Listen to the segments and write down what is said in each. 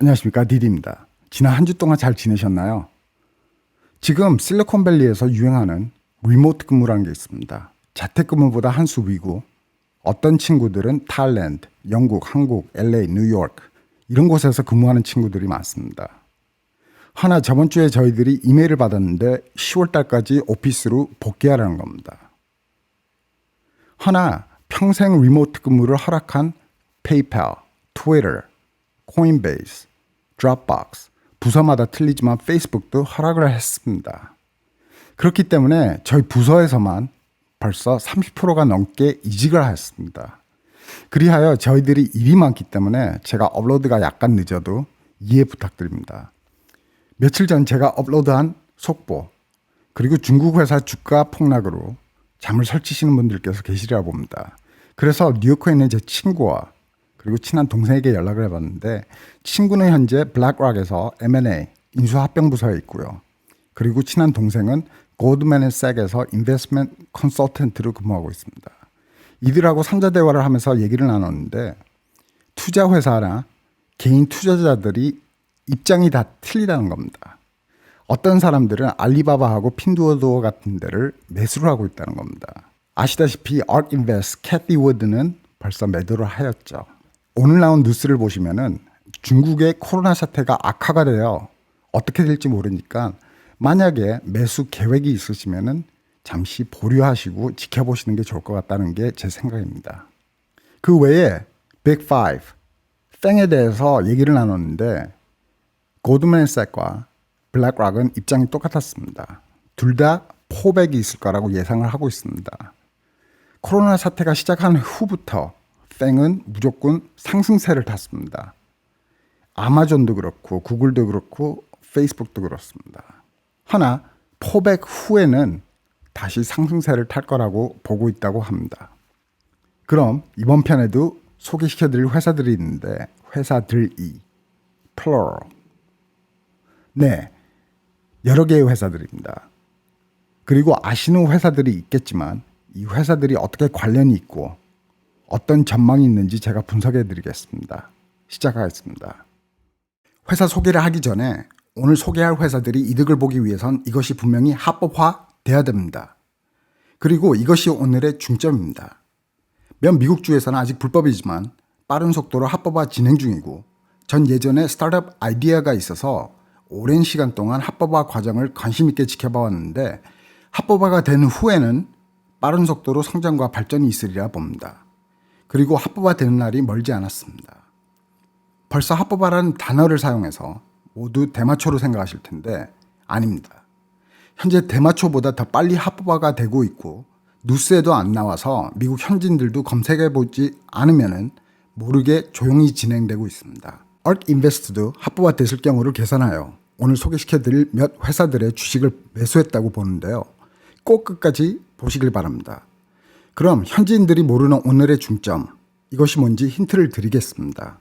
안녕하십니까, 디디입니다. 지난 한 주 동안 잘 지내셨나요? 지금 실리콘밸리에서 유행하는 리모트 근무라는 게 있습니다. 재택근무보다 한 수 위고 어떤 친구들은 타일랜드, 영국, 한국, LA, 뉴욕 이런 곳에서 근무하는 친구들이 많습니다. 하나 저번 주에 저희들이 이메일을 받았는데 10월 달까지 오피스로 복귀하라는 겁니다. 하나 평생 리모트 근무를 허락한 페이팔, 트위터, 코인베이스, 드롭박스, 부서마다 틀리지만 페이스북도 허락을 했습니다. 그렇기 때문에 저희 부서에서만 벌써 30%가 넘게 이직을 했습니다. 그리하여 저희들이 일이 많기 때문에 제가 업로드가 약간 늦어도 이해 부탁드립니다. 며칠 전 제가 업로드한 속보, 그리고 중국 회사 주가 폭락으로 잠을 설치시는 분들께서 계시리라 봅니다. 그래서 뉴욕에 있는 제 친구와 그리고 친한 동생에게 연락을 해봤는데, 친구는 현재 블랙락에서 M&A 인수합병부서에 있고요. 그리고 친한 동생은 골드맨앤색에서 인베스트먼트 컨설턴트로 근무하고 있습니다. 이들하고 삼자 대화를 하면서 얘기를 나눴는데, 투자 회사나 개인 투자자들이 입장이 다 틀리다는 겁니다. 어떤 사람들은 알리바바하고 핀두어도어 같은 데를 매수를 하고 있다는 겁니다. 아시다시피 아크인베스트 캐티 워드는 벌써 매도를 하였죠. 오늘 나온 뉴스를 보시면은 중국의 코로나 사태가 악화가 되어 어떻게 될지 모르니까 만약에 매수 계획이 있으시면은 잠시 보류하시고 지켜보시는 게 좋을 것 같다는 게 제 생각입니다. 그 외에 빅 5, 팽에 대해서 얘기를 나눴는데 골드맨색과 블랙락은 입장이 똑같았습니다. 둘 다 포백이 있을 거라고 예상을 하고 있습니다. 코로나 사태가 시작한 후부터 팽은 무조건 상승세를 탔습니다. 아마존도 그렇고 구글도 그렇고 페이스북도 그렇습니다. 하나 포백 후에는 다시 상승세를 탈 거라고 보고 있다고 합니다. 그럼 이번 편에도 소개시켜드릴 회사들이 있는데, 회사들이 plural. 네, 여러 개의 회사들입니다. 그리고 아시는 회사들이 있겠지만 이 회사들이 어떻게 관련이 있고 어떤 전망이 있는지 제가 분석해 드리겠습니다. 시작하겠습니다. 회사 소개를 하기 전에 오늘 소개할 회사들이 이득을 보기 위해선 이것이 분명히 합법화 돼야 됩니다. 그리고 이것이 오늘의 중점입니다. 몇 미국주에서는 아직 불법이지만 빠른 속도로 합법화 진행 중이고, 전 예전에 스타트업 아이디어가 있어서 오랜 시간 동안 합법화 과정을 관심 있게 지켜봐 왔는데, 합법화가 된 후에는 빠른 속도로 성장과 발전이 있으리라 봅니다. 그리고 합법화되는 날이 멀지 않았습니다. 벌써 합법화라는 단어를 사용해서 모두 대마초로 생각하실 텐데 아닙니다. 현재 대마초보다 더 빨리 합법화가 되고 있고, 뉴스에도 안 나와서 미국 현지인들도 검색해보지 않으면 모르게 조용히 진행되고 있습니다. 아크인베스트도 합법화됐을 경우를 계산하여 오늘 소개시켜드릴 몇 회사들의 주식을 매수했다고 보는데요. 꼭 끝까지 보시길 바랍니다. 그럼 현지인들이 모르는 오늘의 중점, 이것이 뭔지 힌트를 드리겠습니다.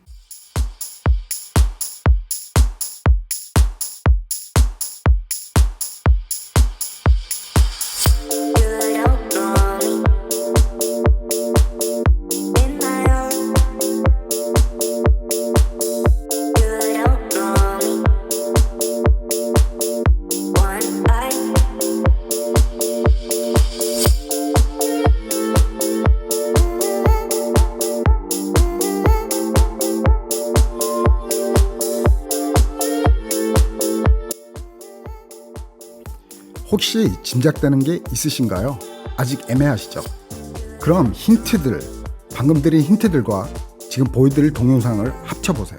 혹시 짐작되는 게 있으신가요? 아직 애매하시죠? 그럼 힌트들, 방금 드린 힌트들과 지금 보여드릴 동영상을 합쳐보세요.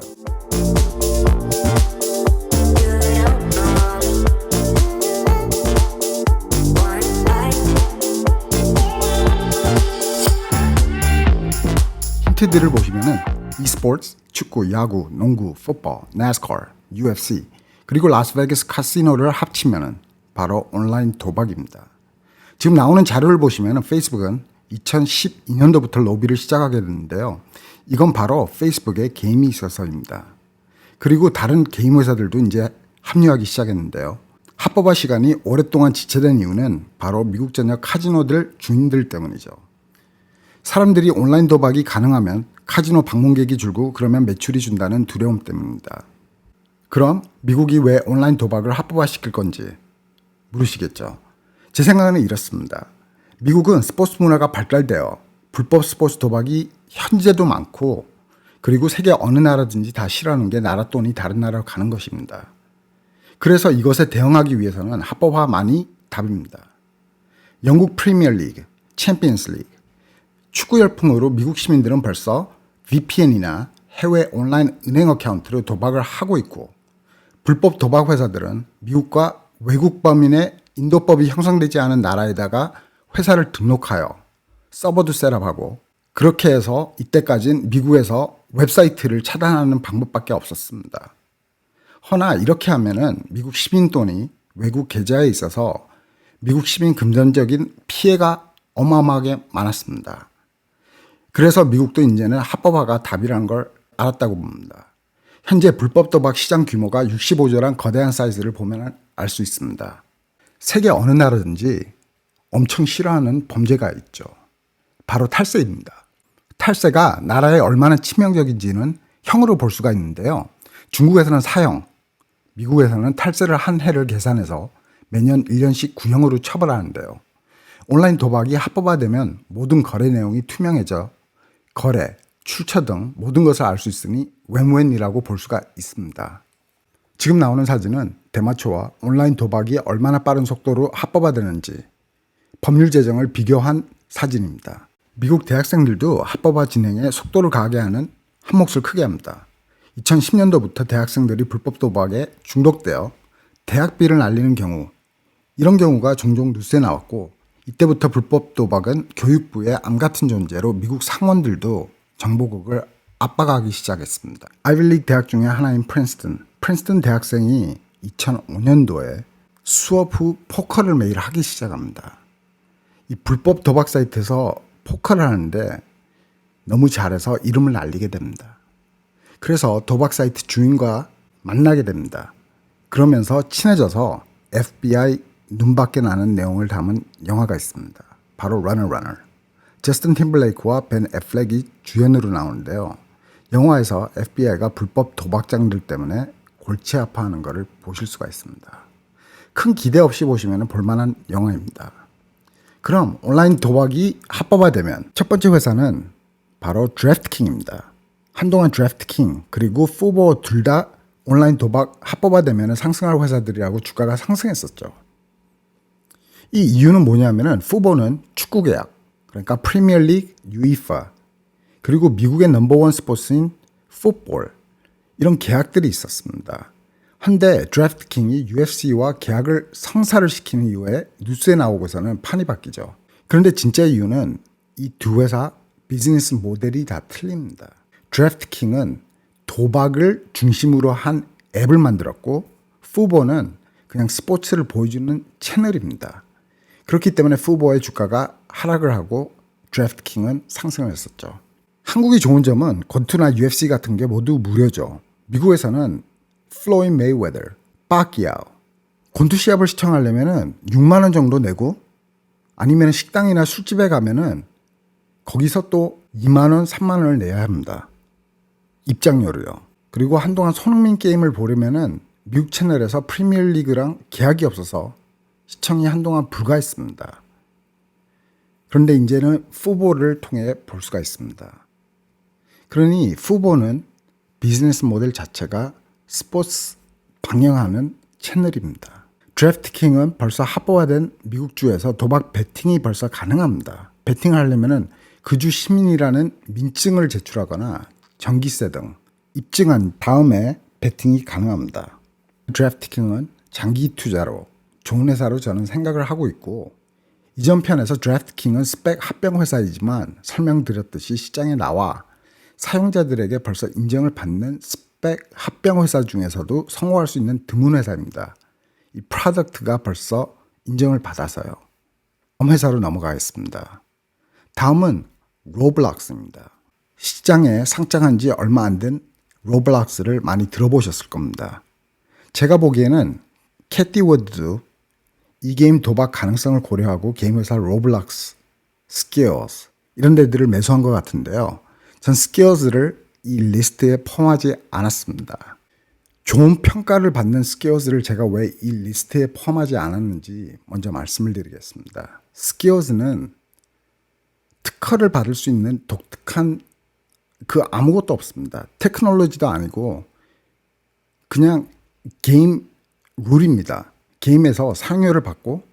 힌트들을 보시면은 e스포츠, 축구, 야구, 농구, 풋볼, NASCAR, UFC, 그리고 라스베가스 카시노를 합치면은 바로 온라인 도박입니다. 지금 나오는 자료를 보시면 페이스북은 2012년도부터 로비를 시작하게 됐는데요. 이건 바로 페이스북에 게임이 있어서입니다. 그리고 다른 게임 회사들도 이제 합류하기 시작했는데요. 합법화 시간이 오랫동안 지체된 이유는 바로 미국 전역 카지노들 주인들 때문이죠. 사람들이 온라인 도박이 가능하면 카지노 방문객이 줄고 그러면 매출이 준다는 두려움 때문입니다. 그럼 미국이 왜 온라인 도박을 합법화시킬 건지 물으시겠죠. 제 생각은 이렇습니다. 미국은 스포츠 문화가 발달되어 불법 스포츠 도박이 현재도 많고 그리고 세계 어느 나라든지 다 싫어하는 게 나라 돈이 다른 나라로 가는 것입니다. 그래서 이것에 대응하기 위해서는 합법화만이 답입니다. 영국 프리미어리그, 챔피언스 리그, 축구 열풍으로 미국 시민들은 벌써 VPN이나 해외 온라인 은행 어카운트로 도박을 하고 있고 불법 도박 회사들은 미국과 외국 범인의 인도법이 형성되지 않은 나라에다가 회사를 등록하여 서버도 셋업하고 그렇게 해서 이때까지는 미국에서 웹사이트를 차단하는 방법밖에 없었습니다. 허나 이렇게 하면은 미국 시민 돈이 외국 계좌에 있어서 미국 시민 금전적인 피해가 어마어마하게 많았습니다. 그래서 미국도 이제는 합법화가 답이라는 걸 알았다고 봅니다. 현재 불법 도박 시장 규모가 65조란 거대한 사이즈를 보면 알 수 있습니다. 세계 어느 나라든지 엄청 싫어하는 범죄가 있죠. 바로 탈세입니다. 탈세가 나라에 얼마나 치명적인지는 형으로 볼 수가 있는데요. 중국에서는 사형, 미국에서는 탈세를 한 해를 계산해서 매년 1년씩 구형으로 처벌하는데요. 온라인 도박이 합법화되면 모든 거래 내용이 투명해져 거래, 출처 등 모든 것을 알 수 있으니 외무엔이라고 볼 수가 있습니다. 지금 나오는 사진은 대마초와 온라인 도박이 얼마나 빠른 속도로 합법화되는지 법률 제정을 비교한 사진입니다. 미국 대학생들도 합법화 진행에 속도를 가하게 하는 한 몫을 크게 합니다. 2010년도부터 대학생들이 불법 도박에 중독되어 대학비를 날리는 경우, 이런 경우가 종종 뉴스에 나왔고 이때부터 불법 도박은 교육부의 암 같은 존재로 미국 상원들도 정보국을 압박하기 시작했습니다. 아이비리그 대학 중에 하나인 프린스턴 대학생이 2005년도에 수업 후 포커를 매일 하기 시작합니다. 이 불법 도박 사이트에서 포커를 하는데 너무 잘해서 이름을 날리게 됩니다. 그래서 도박 사이트 주인과 만나게 됩니다. 그러면서 친해져서 FBI 눈밖에 나는 내용을 담은 영화가 있습니다. 바로 러너. 저스틴 팀블레이크와 벤 애플렉이 주연으로 나오는데요. 영화에서 FBI가 불법 도박장들 때문에 골치 아파하는 것을 보실 수가 있습니다. 큰 기대 없이 보시면 볼만한 영화입니다. 그럼 온라인 도박이 합법화되면 첫 번째 회사는 바로 드래프트킹입니다. 한동안 드래프트킹 그리고 푸보 둘 다 온라인 도박 합법화되면 상승할 회사들이라고 주가가 상승했었죠. 이 이유는 뭐냐면은 푸보는 축구 계약, 그러니까 프리미어리그, UEFA, 그리고 미국의 넘버원 스포츠인 풋볼, 이런 계약들이 있었습니다. 한데 드래프트킹이 UFC와 계약을 성사를 시키는 이후에 뉴스에 나오고서는 판이 바뀌죠. 그런데 진짜 이유는 이 두 회사 비즈니스 모델이 다 틀립니다. 드래프트킹은 도박을 중심으로 한 앱을 만들었고 푸보는 그냥 스포츠를 보여주는 채널입니다. 그렇기 때문에 푸보의 주가가 하락을 하고 드래프트킹은 상승을 했었죠. 한국이 좋은 점은 권투나 UFC 같은 게 모두 무료죠. 미국에서는 플로이드 메이웨더, 파키아오, 권투 시합을 시청하려면 6만 원 정도 내고 아니면 식당이나 술집에 가면은 거기서 또 2만 원, 3만 원을 내야 합니다. 입장료로요. 그리고 한동안 손흥민 게임을 보려면은 미국 채널에서 프리미어리그랑 계약이 없어서 시청이 한동안 불가했습니다. 그런데 이제는 푸보를 통해 볼 수가 있습니다. 그러니 푸보는 비즈니스 모델 자체가 스포츠 방영하는 채널입니다. 드래프트킹은 벌써 합법화된 미국주에서 도박 베팅이 벌써 가능합니다. 베팅을 하려면 그 주 시민이라는 민증을 제출하거나 전기세 등 입증한 다음에 베팅이 가능합니다. 드래프트킹은 장기 투자로 좋은 회사로 저는 생각을 하고 있고 이전 편에서 드래프트킹은 스펙 합병 회사이지만 설명드렸듯이 시장에 나와 사용자들에게 벌써 인정을 받는 스펙 합병 회사 중에서도 성공할 수 있는 드문 회사입니다. 이 프로덕트가 벌써 인정을 받아서요. 다음 회사로 넘어가겠습니다. 다음은 로블록스입니다. 시장에 상장한 지 얼마 안 된 로블록스를 많이 들어보셨을 겁니다. 제가 보기에는 캐티 워드도 이 게임 도박 가능성을 고려하고 게임 회사 로블록스, 스퀘어스 이런 데들을 매수한 것 같은데요. 전 스퀘어스를 이 리스트에 포함하지 않았습니다. 좋은 평가를 받는 스퀘어즈를 제가 왜 이 리스트에 포함하지 않았는지 먼저 말씀을 드리겠습니다. 스퀘어즈는 특허를 받을 수 있는 독특한 그 아무것도 없습니다. 테크놀로지도 아니고 그냥 게임 룰입니다. 게임에서 사용료를 받고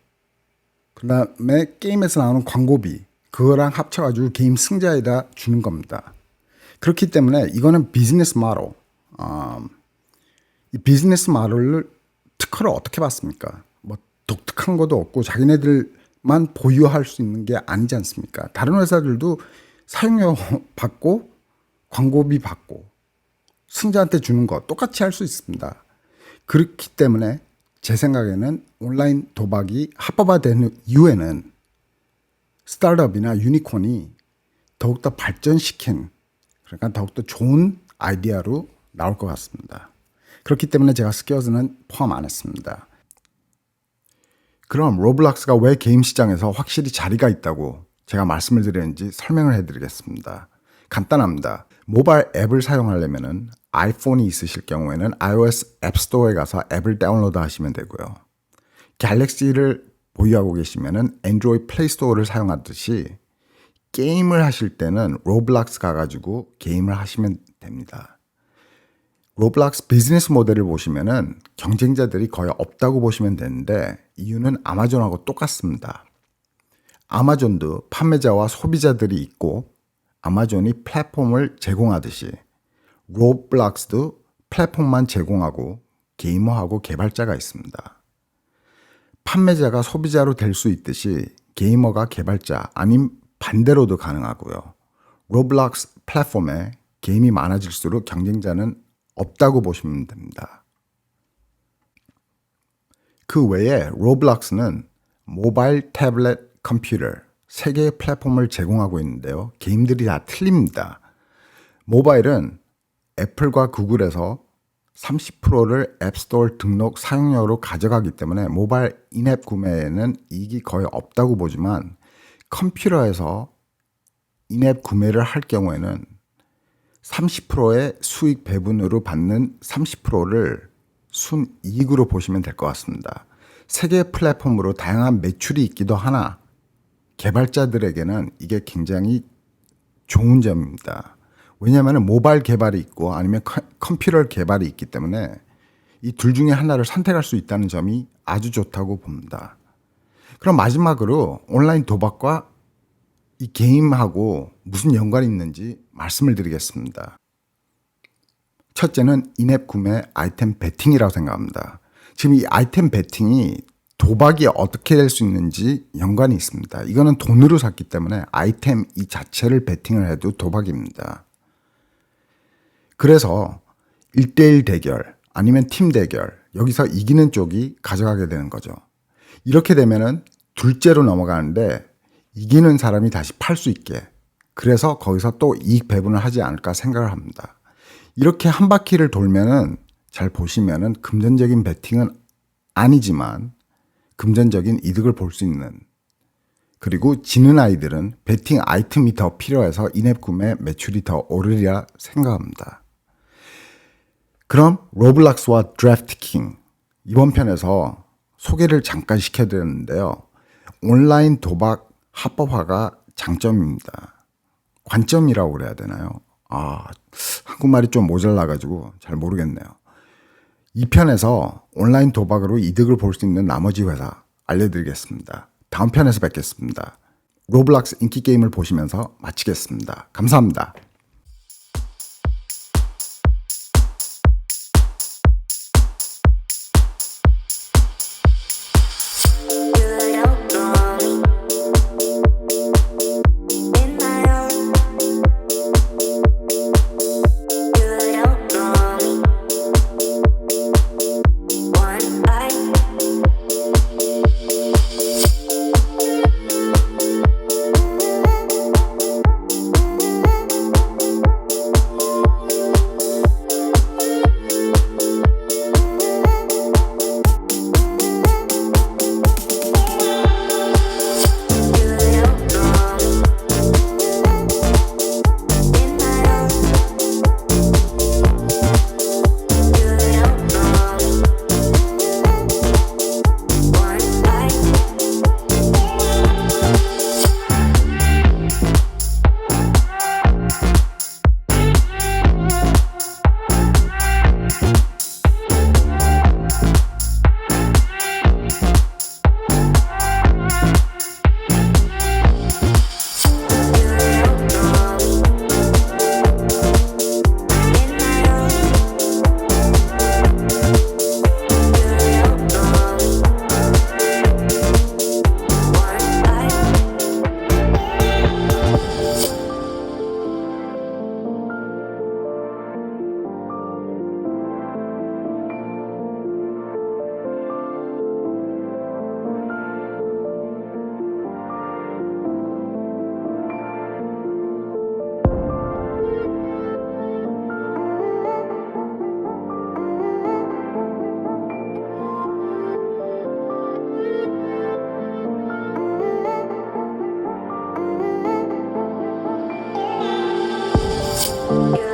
그 다음에 게임에서 나오는 광고비 그거랑 합쳐가지고 게임 승자에다 주는 겁니다. 그렇기 때문에 이거는 비즈니스 모델. 이 비즈니스 모델을 특허를 어떻게 받습니까? 뭐 독특한 것도 없고 자기네들만 보유할 수 있는 게 아니지 않습니까? 다른 회사들도 사용료 받고 광고비 받고 승자한테 주는 거 똑같이 할 수 있습니다. 그렇기 때문에 제 생각에는 온라인 도박이 합법화된 이후에는 스타트업이나 유니콘이 더욱더 발전시킨 그러니까 더욱더 좋은 아이디어로 나올 것 같습니다. 그렇기 때문에 제가 스퀘어즈는 포함 안 했습니다. 그럼 로블록스가 왜 게임 시장에서 확실히 자리가 있다고 제가 말씀을 드렸는지 설명을 해드리겠습니다. 간단합니다. 모바일 앱을 사용하려면 아이폰이 있으실 경우에는 iOS 앱스토어에 가서 앱을 다운로드 하시면 되고요. 갤럭시를 보유하고 계시면 안드로이드 플레이스토어를 사용하듯이 게임을 하실 때는 로블록스 가가지고 게임을 하시면 됩니다. 로블록스 비즈니스 모델을 보시면은 경쟁자들이 거의 없다고 보시면 되는데 이유는 아마존하고 똑같습니다. 아마존도 판매자와 소비자들이 있고 아마존이 플랫폼을 제공하듯이 로블록스도 플랫폼만 제공하고 게이머하고 개발자가 있습니다. 판매자가 소비자로 될 수 있듯이 게이머가 개발자 아님 반대로도 가능하고요. 로블록스 플랫폼에 게임이 많아질수록 경쟁자는 없다고 보시면 됩니다. 그 외에 로블록스는 모바일, 태블릿, 컴퓨터 3개의 플랫폼을 제공하고 있는데요. 게임들이 다 틀립니다. 모바일은 애플과 구글에서 30%를 앱스토어 등록 사용료로 가져가기 때문에 모바일 인앱 구매에는 이익이 거의 없다고 보지만 컴퓨터에서 인앱 구매를 할 경우에는 30%의 수익 배분으로 받는 30%를 순이익으로 보시면 될 것 같습니다. 세계 플랫폼으로 다양한 매출이 있기도 하나 개발자들에게는 이게 굉장히 좋은 점입니다. 왜냐하면 모바일 개발이 있고 아니면 컴퓨터 개발이 있기 때문에 이 둘 중에 하나를 선택할 수 있다는 점이 아주 좋다고 봅니다. 그럼 마지막으로 온라인 도박과 이 게임하고 무슨 연관이 있는지 말씀을 드리겠습니다. 첫째는 인앱 구매 아이템 베팅이라고 생각합니다. 지금 이 아이템 베팅이 도박이 어떻게 될 수 있는지 연관이 있습니다. 이거는 돈으로 샀기 때문에 아이템 이 자체를 베팅을 해도 도박입니다. 그래서 1대1 대결 아니면 팀 대결 여기서 이기는 쪽이 가져가게 되는 거죠. 이렇게 되면은 둘째로 넘어가는데 이기는 사람이 다시 팔 수 있게 그래서 거기서 또 이익 배분을 하지 않을까 생각을 합니다. 이렇게 한 바퀴를 돌면은 잘 보시면은 금전적인 베팅은 아니지만 금전적인 이득을 볼 수 있는 그리고 지는 아이들은 베팅 아이템이 더 필요해서 인앱 구매 매출이 더 오르리라 생각합니다. 그럼 로블록스와 드래프트킹 이번 편에서 소개를 잠깐 시켜드렸는데요. 온라인 도박 합법화가 장점입니다. 관점이라고 그래야 되나요? 한국말이 좀 모자라가지고 잘 모르겠네요. 이 편에서 온라인 도박으로 이득을 볼 수 있는 나머지 회사 알려드리겠습니다. 다음 편에서 뵙겠습니다. 로블록스 인기 게임을 보시면서 마치겠습니다. 감사합니다. You